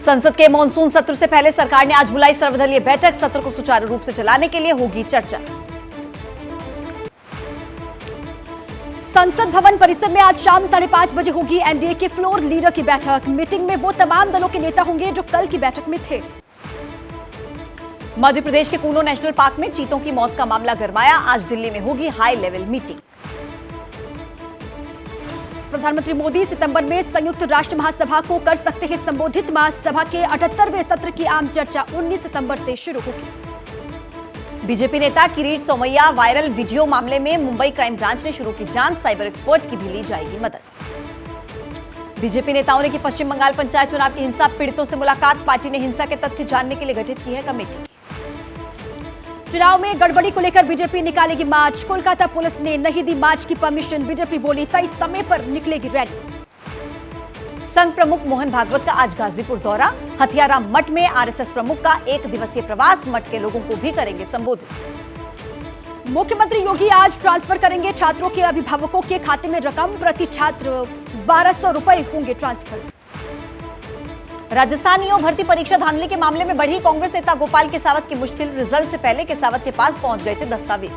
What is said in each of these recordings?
संसद के मॉनसून सत्र से पहले सरकार ने आज बुलाई सर्वदलीय बैठक। सत्र को सुचारू रूप से चलाने के लिए होगी चर्चा। संसद भवन परिसर में आज शाम 5:30 बजे होगी एनडीए के फ्लोर लीडर की बैठक। मीटिंग में वो तमाम दलों के नेता होंगे जो कल की बैठक में थे। मध्य प्रदेश के कूनो नेशनल पार्क में चीतों की मौत का मामला गरमाया। आज दिल्ली में होगी हाई लेवल मीटिंग। प्रधानमंत्री मोदी सितंबर में संयुक्त राष्ट्र महासभा को कर सकते हैं संबोधित। महासभा के 78वें सत्र की आम चर्चा 19 सितंबर से शुरू होगी। बीजेपी नेता किरीट सोमैया वायरल वीडियो मामले में मुंबई क्राइम ब्रांच ने शुरू की जांच। साइबर एक्सपर्ट की भी ली जाएगी मदद। बीजेपी नेताओं ने की पश्चिम बंगाल पंचायत चुनाव की हिंसा पीड़ितों से मुलाकात। पार्टी ने हिंसा के तथ्य जानने के लिए गठित की है कमेटी। चुनाव में गड़बड़ी को लेकर बीजेपी निकालेगी मार्च। कोलकाता पुलिस ने नहीं दी मार्च की परमिशन। बीजेपी बोली तय समय पर निकलेगी रैली। संघ प्रमुख मोहन भागवत का आज गाजीपुर दौरा। हथियाराम मठ में आरएसएस प्रमुख का 1 दिवसीय प्रवास। मठ के लोगों को भी करेंगे संबोधित। मुख्यमंत्री योगी आज ट्रांसफर करेंगे छात्रों के अभिभावकों के खाते में रकम। प्रति छात्र 1200 रुपए होंगे ट्रांसफर। राजस्थान ईओ भर्ती परीक्षा धांधली के मामले में बढ़ी। कांग्रेस नेता गोपाल केसावत की मुश्किल। रिजल्ट से पहले केसावत के पास पहुंच गए थे दस्तावेज।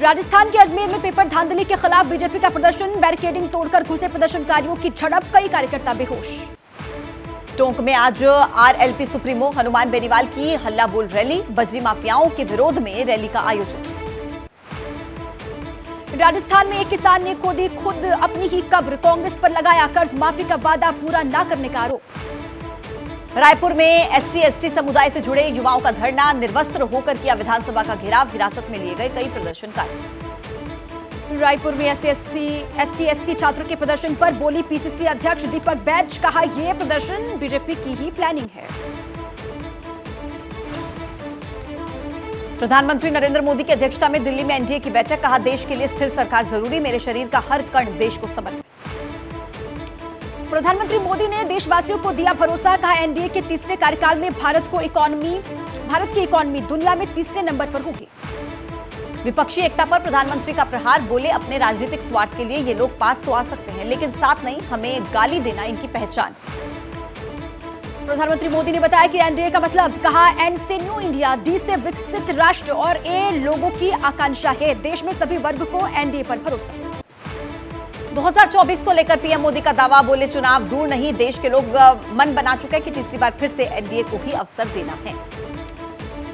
राजस्थान के अजमेर में पेपर धांधली के खिलाफ बीजेपी का प्रदर्शन। बैरिकेडिंग तोड़कर घुसे प्रदर्शनकारियों की झड़प। कई कार्यकर्ता बेहोश। टोंक में आज आरएलपी सुप्रीमो हनुमान बेनीवाल की हल्ला बोल रैली। बजरी माफियाओं के विरोध में रैली का आयोजन। राजस्थान में एक किसान ने खोदी खुद अपनी ही कब्र। कांग्रेस पर लगाया कर्ज माफी का वादा पूरा न करने का आरोप। रायपुर में एससी/एसटी समुदाय से जुड़े युवाओं का धरना। निर्वस्त्र होकर किया विधानसभा का घेराव। हिरासत में लिए गए कई प्रदर्शनकारी। रायपुर में एससी/एसटी छात्रों के प्रदर्शन पर बोली पीसीसी अध्यक्ष दीपक बैज। कहा यह प्रदर्शन बीजेपी की ही प्लानिंग है। प्रधानमंत्री नरेंद्र मोदी की अध्यक्षता में दिल्ली में एनडीए की बैठक। कहा देश के लिए स्थिर सरकार जरूरी। मेरे शरीर का हर कण देश को समर्पित। प्रधानमंत्री मोदी ने देशवासियों को दिया भरोसा। कहा एनडीए के तीसरे कार्यकाल में भारत की इकोनॉमी दुनिया में तीसरे नंबर पर होगी। विपक्षी एकता पर प्रधानमंत्री का प्रहार। बोले अपने राजनीतिक स्वार्थ के लिए ये लोग पास तो आ सकते हैं लेकिन साथ नहीं। हमें गाली देना इनकी पहचान। प्रधानमंत्री मोदी ने बताया कि एनडीए का मतलब। कहा एन से न्यू इंडिया, डी से विकसित राष्ट्र और ए लोगों की आकांक्षा है। देश में सभी वर्ग को एनडीए पर भरोसा। 2024 को लेकर पीएम मोदी का दावा। बोले चुनाव दूर नहीं। देश के लोग मन बना चुके हैं कि तीसरी बार फिर से एनडीए को ही अवसर देना है।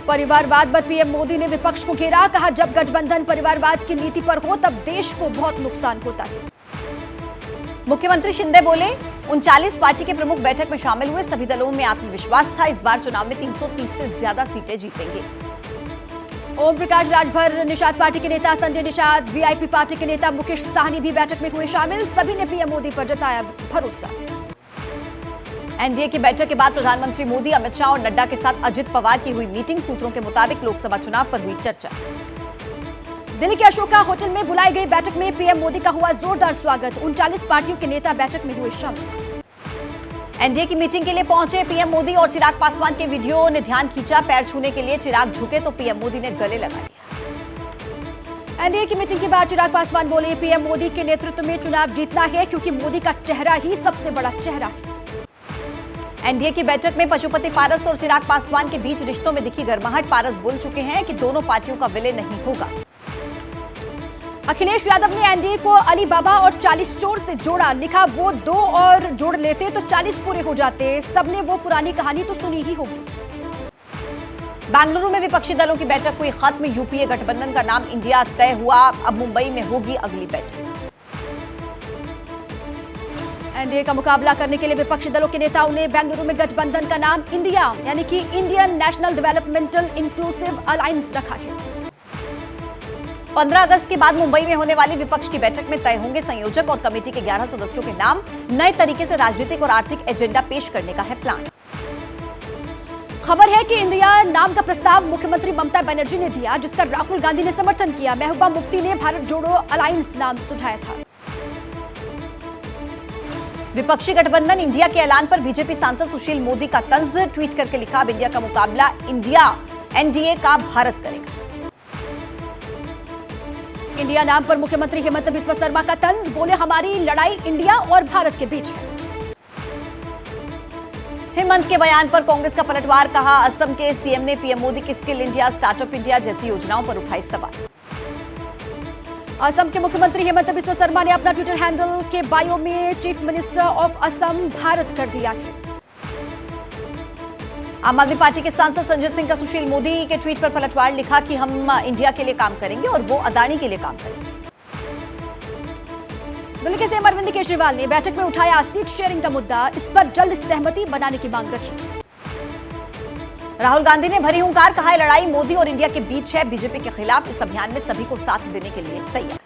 परिवारवाद पर पीएम मोदी ने विपक्ष को घेरा। कहा जब गठबंधन परिवारवाद की नीति पर हो तब देश को बहुत नुकसान होता है। मुख्यमंत्री शिंदे बोले 39 पार्टी के प्रमुख बैठक में शामिल हुए। सभी दलों में आत्मविश्वास था। इस बार चुनाव में 330 से ज्यादा सीटें जीतेंगे। ओम प्रकाश राजभर निषाद पार्टी के नेता संजय निषाद, वीआईपी पार्टी के नेता मुकेश साहनी भी बैठक में हुए शामिल। सभी ने पीएम मोदी पर जताया भरोसा। एनडीए की बैठक के बाद प्रधानमंत्री मोदी, अमित शाह और नड्डा के साथ अजित पवार की हुई मीटिंग। सूत्रों के मुताबिक लोकसभा चुनाव पर हुई चर्चा। दिल्ली के अशोका होटल में बुलाई गई बैठक में पीएम मोदी का हुआ जोरदार स्वागत। 39 पार्टियों के नेता बैठक में हुए शामिल। एनडीए की मीटिंग के लिए पहुंचे पीएम मोदी और चिराग पासवान के वीडियो ने ध्यान खींचा। पैर छूने के लिए चिराग झुके तो पीएम मोदी ने गले लगा लिया। एनडीए की मीटिंग के बाद चिराग पासवान बोले पीएम मोदी के नेतृत्व में चुनाव जीतना है क्योंकि मोदी का चेहरा ही सबसे बड़ा चेहरा है। एनडीए की बैठक में पशुपति पारस और चिराग पासवान के बीच रिश्तों में दिखी गर्माहट। पारस बोल चुके हैं कि दोनों पार्टियों का विलय नहीं होगा। अखिलेश यादव ने एनडीए को अली बाबा और 40 चोर से जोड़ा। लिखा वो 2 और जोड़ लेते तो 40 पूरे हो जाते। सबने वो पुरानी कहानी तो सुनी ही होगी। बेंगलुरु में विपक्षी दलों की बैठक हुई खत्म। यूपीए गठबंधन का नाम इंडिया तय हुआ। अब मुंबई में होगी अगली बैठक। एनडीए का मुकाबला करने के लिए विपक्षी दलों के नेताओं ने बेंगलुरु में गठबंधन का नाम इंडिया यानी कि Indian national developmental inclusive alliance रखा है। 15 अगस्त के बाद मुंबई में होने वाली विपक्ष की बैठक में तय होंगे संयोजक और कमेटी के 11 सदस्यों के नाम। नए तरीके से राजनीतिक और आर्थिक एजेंडा पेश करने का है प्लान। खबर है कि इंडिया नाम का प्रस्ताव मुख्यमंत्री ममता बनर्जी ने दिया जिसका राहुल गांधी ने समर्थन किया। महबूबा मुफ्ती ने भारत जोड़ो अलायंस नाम सुझाया था। विपक्षी गठबंधन इंडिया के ऐलान पर बीजेपी सांसद सुशील मोदी का तंज। ट्वीट करके लिखा अब इंडिया का मुकाबला इंडिया एनडीए का भारत करेगा। इंडिया नाम पर मुख्यमंत्री हेमंत बिस्वा शर्मा का तंज। बोले हमारी लड़ाई इंडिया और भारत के बीच है। हेमंत के बयान पर कांग्रेस का पलटवार, कहा असम के सीएम ने पीएम मोदी की स्किल इंडिया, स्टार्टअप इंडिया जैसी योजनाओं पर उठाए सवाल। असम के मुख्यमंत्री हेमंत बिस्वा शर्मा ने अपना ट्विटर हैंडल के बायो में chief minister of Assam Bharat कर दिया है। आम आदमी पार्टी के सांसद संजय सिंह का सुशील मोदी के ट्वीट पर पलटवार, लिखा कि हम इंडिया के लिए काम करेंगे और वो अदानी के लिए काम करेंगे। दिल्ली के सीएम अरविंद केजरीवाल ने बैठक में उठाया सीट शेयरिंग का मुद्दा, इस पर जल्द सहमति बनाने की मांग रखी। राहुल गांधी ने भरी हुंकार, कहा लड़ाई मोदी और इंडिया के बीच है, बीजेपी के खिलाफ इस अभियान में सभी को साथ देने के लिए तैयार।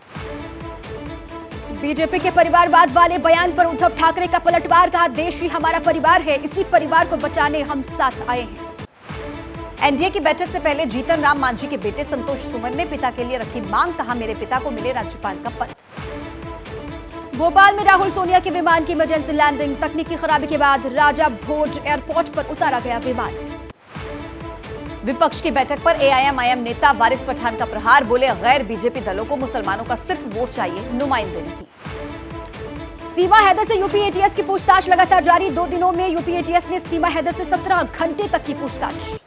बीजेपी के परिवारवाद वाले बयान पर उद्धव ठाकरे का पलटवार, कहा देश ही हमारा परिवार है, इसी परिवार को बचाने हम साथ आए हैं। एनडीए की बैठक से पहले जीतन राम मांझी के बेटे संतोष सुमन ने पिता के लिए रखी मांग, कहा मेरे पिता को मिले राज्यपाल का पद। भोपाल में राहुल सोनिया के विमान की इमरजेंसी लैंडिंग, तकनीकी खराबी के बाद राजा भोज एयरपोर्ट पर उतारा गया विमान। विपक्ष की बैठक पर एआईएम नेता वारिस पठान का प्रहार, बोले गैर बीजेपी दलों को मुसलमानों का सिर्फ वोट चाहिए, नुमाइंदे नहीं। सीमा हैदर से यूपी एटीएस की पूछताछ लगातार जारी, 2 दिनों में यूपी एटीएस ने सीमा हैदर से 17 घंटे तक की पूछताछ।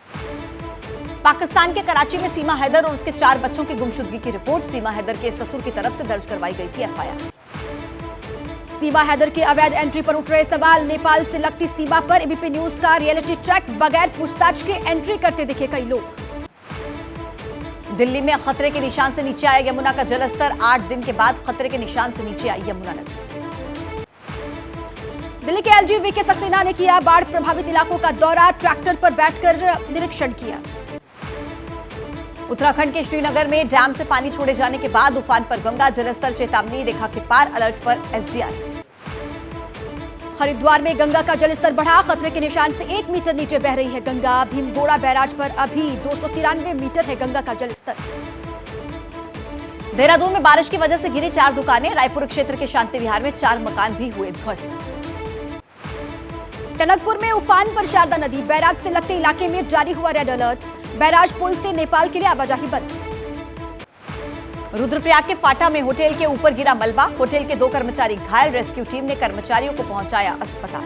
पाकिस्तान के कराची में सीमा हैदर और उसके 4 बच्चों की गुमशुदगी की रिपोर्ट, सीमा हैदर के ससुर की तरफ से दर्ज करवाई गई थी एफआईआर। सीमा हैदर के अवैध एंट्री पर उठ रहे सवाल, नेपाल से लगती सीमा पर एबीपी न्यूज का रियलिटी चेक, बगैर पूछताछ के एंट्री करते दिखे कई लोग। दिल्ली में खतरे के निशान से नीचे आया यमुना का जलस्तर, 8 दिन के बाद खतरे के निशान से नीचे आई यमुना नदी। दिल्ली के एलजी वीके सक्सेना ने किया बाढ़ प्रभावित इलाकों का दौरा, ट्रैक्टर पर बैठकर निरीक्षण किया। उत्तराखंड के श्रीनगर में डैम से पानी छोड़े जाने के बाद उफान पर गंगा, जलस्तर चेतावनी रेखा के पार, अलर्ट पर एसडीआरएफ। हरिद्वार में गंगा का जलस्तर बढ़ा, खतरे के निशान से 1 मीटर नीचे बह रही है गंगा। भीमगोड़ा बैराज पर अभी 293 मीटर है गंगा का जलस्तर। देहरादून में बारिश की वजह से गिरी 4 दुकानें, रायपुर क्षेत्र के शांति विहार में 4 मकान भी हुए ध्वस्त। टनकपुर में उफान पर शारदा नदी, बैराज से लगते इलाके में जारी हुआ रेड अलर्ट, बैराज पुल से नेपाल के लिए आवाजाही बंद। रुद्रप्रयाग के फाटा में होटल के ऊपर गिरा मलबा, होटल के 2 कर्मचारी घायल, रेस्क्यू टीम ने कर्मचारियों को पहुंचाया अस्पताल।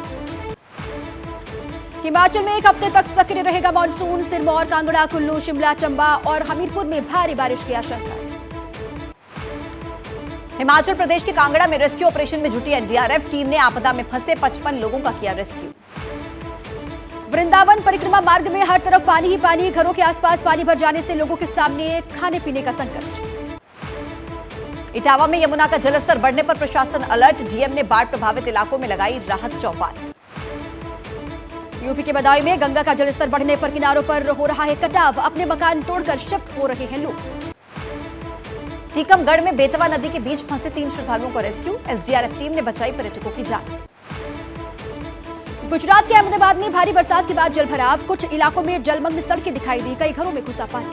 हिमाचल में 1 हफ्ते तक सक्रिय रहेगा मानसून, सिरमौर, कांगड़ा, कुल्लू, शिमला, चंबा और हमीरपुर में भारी बारिश की आशंका। हिमाचल प्रदेश के कांगड़ा में रेस्क्यू ऑपरेशन में जुटी एनडीआरएफ टीम ने आपदा में फंसे 55 लोगों का किया रेस्क्यू। वृंदावन परिक्रमा मार्ग में हर तरफ पानी ही पानी, घरों के आसपास पानी भर जाने से लोगों के सामने खाने पीने का संकट। इटावा में यमुना का जलस्तर बढ़ने पर प्रशासन अलर्ट, डीएम ने बाढ़ प्रभावित इलाकों में लगाई राहत चौपाल। यूपी के बदायूं में गंगा का जलस्तर बढ़ने पर किनारों पर हो रहा है कटाव, अपने मकान तोड़कर शिफ्ट हो रहे हैं लोग। टीकमगढ़ में बेतवा नदी के बीच फंसे 3 श्रद्धालुओं को रेस्क्यू, एसडीआरएफ टीम ने बचाई पर्यटकों की जान। गुजरात के अहमदाबाद में भारी बरसात के बाद जलभराव, कुछ इलाकों में जलमग्न सड़कें दिखाई दी, कई घरों में घुसा पानी।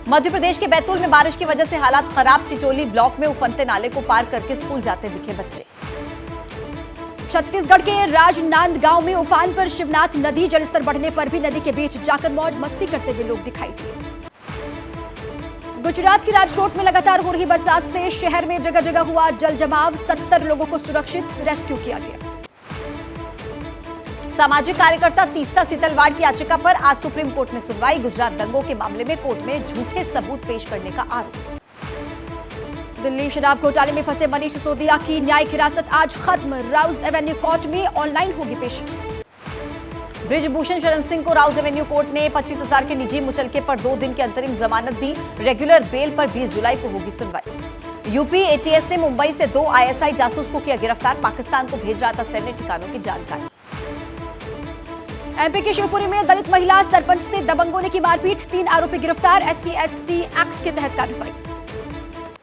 मध्य प्रदेश के बैतूल में बारिश की वजह से हालात खराब, चिचोली ब्लॉक में उफनते नाले को पार करके स्कूल जाते दिखे बच्चे। छत्तीसगढ़ के राजनांदगांव में उफान पर शिवनाथ नदी, जलस्तर बढ़ने पर भी नदी के बीच जाकर मौज मस्ती करते हुए लोग दिखाई दिए। गुजरात के राजकोट में लगातार हो रही बरसात से शहर में जगह जगह हुआ जल जमाव, 70 लोगों को सुरक्षित रेस्क्यू किया गया। सामाजिक कार्यकर्ता तीस्ता सीतलवाड़ की याचिका पर आज सुप्रीम कोर्ट में सुनवाई, गुजरात दंगों के मामले में कोर्ट में झूठे सबूत पेश करने का आरोप। दिल्ली शराब घोटाले में फंसे मनीष सिसोदिया की न्यायिक हिरासत आज खत्म, राउज एवेन्यू कोर्ट में ऑनलाइन होगी पेशी। ब्रिजभूषण शरण सिंह को राउज एवेन्यू कोर्ट ने 25,000 के निजी मुचलके पर 2 दिन की अंतरिम जमानत दी, रेगुलर बेल पर 20 जुलाई को होगी सुनवाई। यूपी एटीएस ने मुंबई से 2 आईएसआई जासूस को किया गिरफ्तार, पाकिस्तान को भेज रहा था सैन्य ठिकानों की जानकारी। एमपी के शिवपुरी में दलित महिला सरपंच से दबंगों ने की मारपीट, 3 आरोपी गिरफ्तार, SC/ST एक्ट के तहत कार्रवाई।